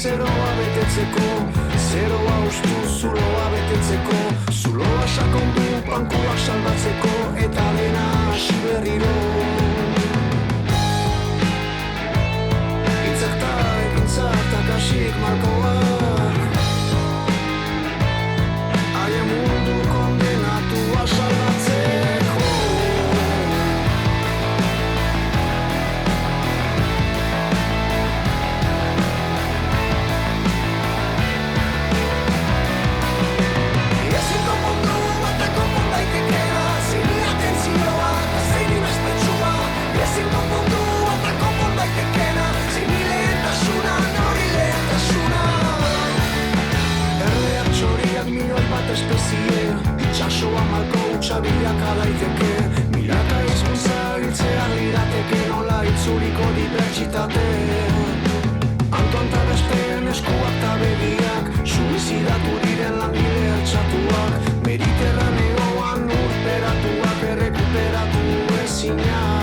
zeroa betetzeko, zeroa ustu zuloa betetzeko, zuloa sakondu bankuak salbatzeko, eta dena hasi berriro. Kasik markoak haien mundu kondenatua salbatzeko. Ezin konpondu eta konpon daitekeena, zein atentzioa eta zein mespetsua. Ezin konpondu eta konpon daitekeena, zein lehentasuna. Erleak txoriak milioi bat espezie, itxasoa malko utxabilak adaiteke, milaka hizkuntza hiltzea lirateke, nola itzuliko dibertsitate. Anton ta besteen eskuak ta begiak, suizidatu diren langile altxatuak, Mediterraneoan urperatuak, errekuperatu ezinak.